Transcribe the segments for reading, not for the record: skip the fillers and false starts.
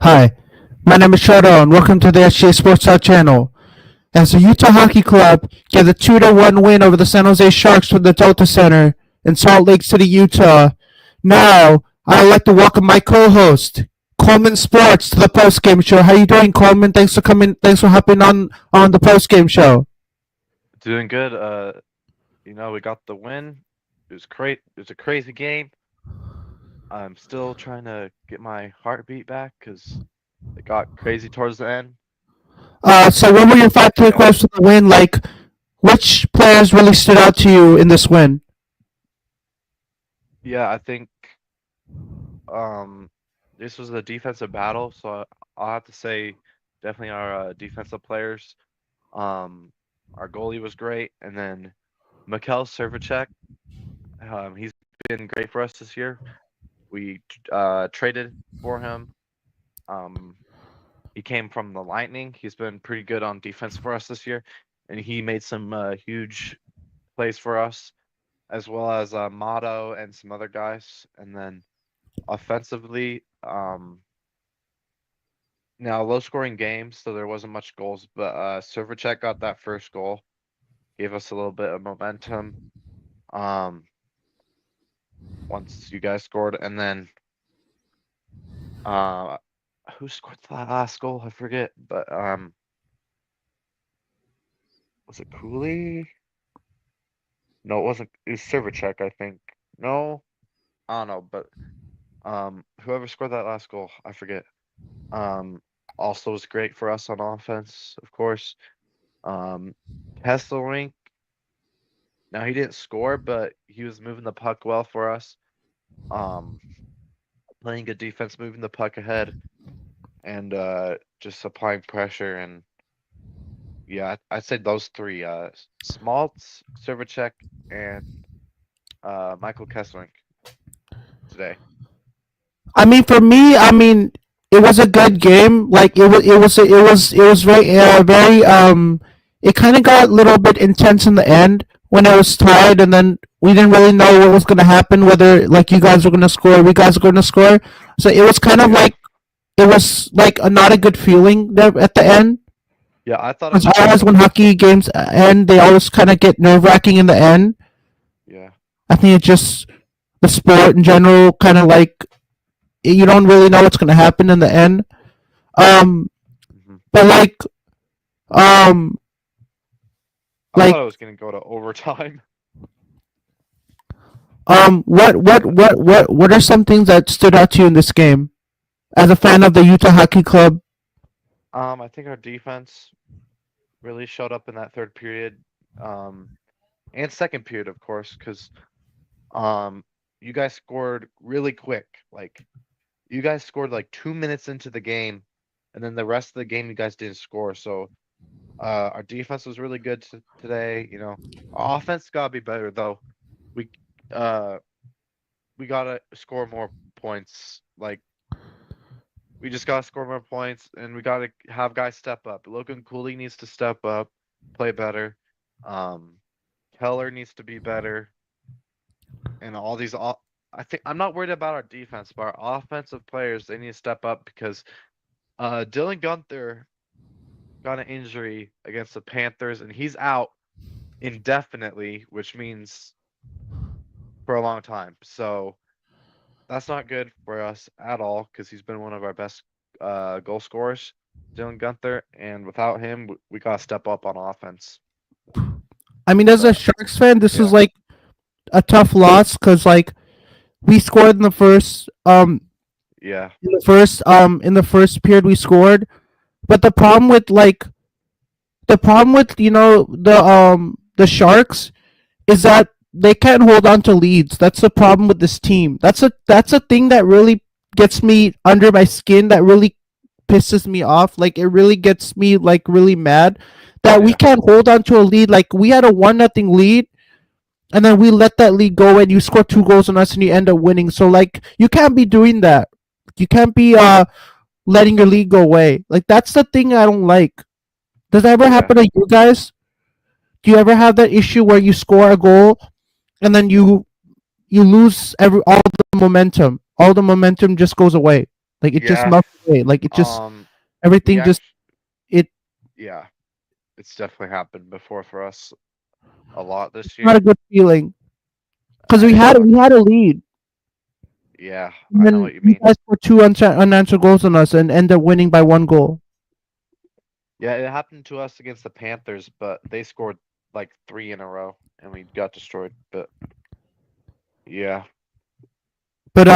Hi, my name is Shadow and welcome to the SGA Sports Talk channel. As the Utah Hockey Club get a 2-1 win over the San Jose Sharks from the Delta Center in Salt Lake City, Utah. Now, I'd like to welcome my co-host, Coleman Sports, to the postgame show. How you doing, Coleman? Thanks for coming. Thanks for hopping on the postgame show. Doing good. We got the win. It was great. It was a crazy game. I'm still trying to get my heartbeat back because it got crazy towards the end. So what were your five Yeah, takeaways from the win? Like, which players really stood out to you in this win? yeah. I think um, this was a defensive battle, so I'll have to say definitely our defensive players. Um, our goalie was great, and then Mikhail Servacek. He's been great for us this year. We traded for him. Um, He came from the Lightning. He's been pretty good on defense for us this year, and he made some huge plays for us, as well as Motto and some other guys. And then offensively, now low scoring game, so there wasn't much goals, but Servercheck got that first goal, gave us a little bit of momentum. Um, Once you guys scored, and then uh, who scored the last goal? I forget, but was it Cooley? No, it wasn't. It was Servercheck, I think. No, I don't know, but whoever scored that last goal, I forget. Um, Also was great for us on offense, of course. Um, Kesselrink. Now he didn't score, but he was moving the puck well for us. Um, Playing good defense, moving the puck ahead, and just applying pressure. And yeah, I'd say those three: Smaltz, Servercheck, and Michael Kesselrink today. For me, it was a good game. Like it was very It kind of got a little bit intense in the end when it was tied, and then we didn't really know what was gonna happen. Whether like you guys were gonna score, we guys were gonna score. So it was kind of Yeah, like it was like not a good feeling there at the end. yeah, I thought it Because was kind always of when hockey games end, they always kind of get nerve wracking in the end. yeah. I think it's just the sport in general, kind of like you don't really know what's gonna happen in the end. Um, Mhm. but um, I like, thought it was gonna go to overtime. what are some things that stood out to you in this game as a fan of the Utah Hockey Club? I think our defense really showed up in that third period, um, and second period, of course, because um, you guys scored really quick. Like you guys scored like 2 minutes into the game, and then the rest of the game you guys didn't score. So our defense was really good today. Our offense gotta be better though. We uh we gotta score more points. Like we just gotta score more points, and we gotta have guys step up. Logan Cooley needs to step up, play better. Um, Keller needs to be better, and all these. I think I'm not worried about our defense, but our offensive players they need to step up because Dylan Gunther got an injury against the Panthers, and he's out indefinitely, which means for a long time. So that's not good for us at all because he's been one of our best goal scorers, Dylan Gunther, and without him, we gotta step up on offense. As a But Sharks fan, this is yeah, like a tough loss because like we scored in the first yeah, in the first period we scored, but the problem with the Sharks is that they can't hold on to leads. That's the problem with this team. That's a thing that really gets me under my skin. That really pisses me off. Like it really gets me like really mad that we yeah, can't hold on to a lead. Like we had a 1-0 lead, and then we let that lead go, and you score two goals on us, and you end up winning. So like you can't be doing that. You can't be letting your lead go away. Like that's the thing I don't like. Does that ever yeah, happen to you guys? Do you ever have that issue where you score a goal and then you lose every all the momentum? All the momentum just goes away. Like it just Yeah. melted away. Like it just We everything just actually, it. yeah, it's definitely happened before for us a lot It's this not a year. good feeling because I know. we had a lead, Yeah, and I know then what you you mean. guys scored two unanswered goals on us and end up winning by 1 goal. Yeah, it happened to us against the Panthers, but they scored like 3 in a row and we got destroyed. But yeah. But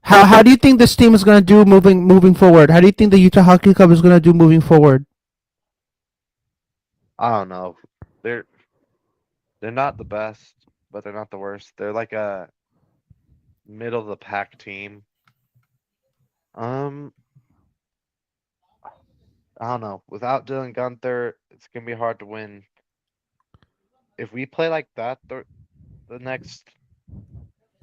how do you think this team is gonna do moving forward? How do you think the Utah Hockey Club is gonna do moving forward? I don't know. They're they're not the best, but they're not the worst. They're like a middle of the pack team. Um, I don't know. Without Dylan Gunther, it's gonna be hard to win. If we play like that the next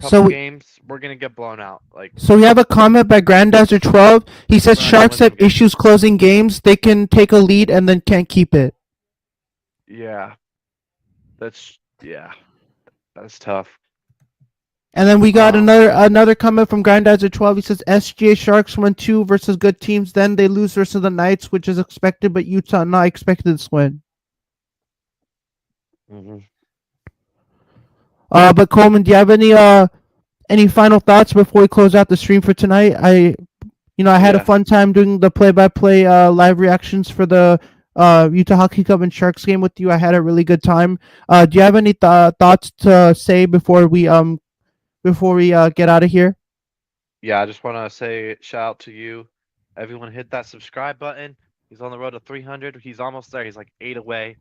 couple So games, we're gonna get blown out. Like So we have a comment by Granddazzer12. He says we're not gonna Sharks win have some games. issues closing games. They can take a lead and then can't keep it. Yeah, yeah, that's tough. And then we got Um, another comment from Granddazzer12. He says SGA Sharks win two versus good teams. Then they lose versus the Knights, which is expected, but Utah not expected this win. mhm. But Coleman, do you have any final thoughts before we close out the stream for tonight? I had a Yeah, fun time doing the play-by-play live reactions for the Utah Hockey Club and Sharks game with you. I had a really good time. Do you have any thoughts to say before we get out of here? yeah. I just want to say shout out to you. Everyone hit that subscribe button. He's on the road to 300. He's almost there. He's like 8 away.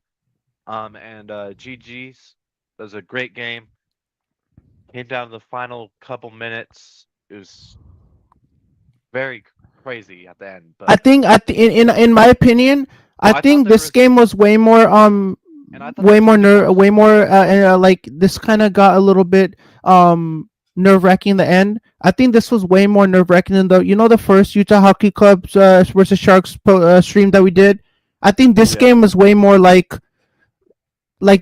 And GG's. That was a great game. Came down to the final couple minutes. It was very crazy at the end, I but think in my opinion, I I thought think there this was, game was and I thought there was gonna be more. way more like this kind of got a little bit nerve wracking in the end. I think this was way more nerve wracking than the first Utah Hockey Clubs versus Sharks stream that we did. I think this Yeah, game was way more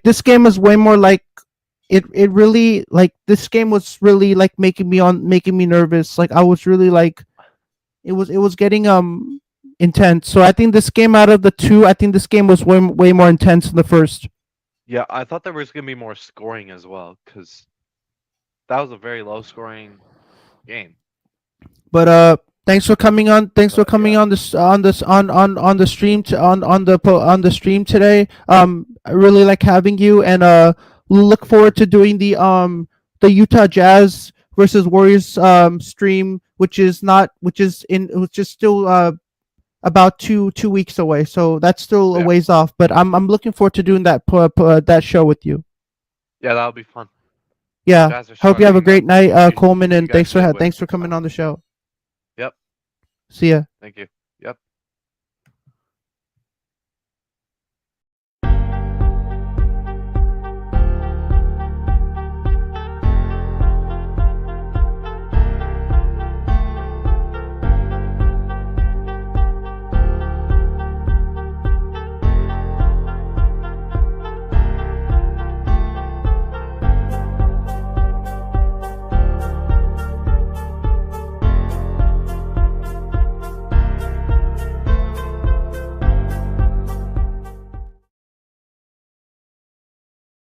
this game was way more like it really like this game was really like making me nervous. Like I was really like it was getting intense. So I think this game out of the two, I think this game was way more intense than the first. yeah. I thought there was gonna be more scoring as well, because that was a very low scoring game. But thanks for coming on. Thanks for But coming yeah, on this on the stream on the stream today. I really like having you, and look for sure. forward to doing the Utah Jazz versus Warriors stream, which is still about two weeks away. So that's still a Yeah, ways off. But I'm looking forward to doing that show with you. yeah, that'll be fun. Yeah. Jazz are Hope you have a struggling though. great night, You Coleman, you and guys should win thanks for next coming time. on the show. Yep. See ya. Thank you.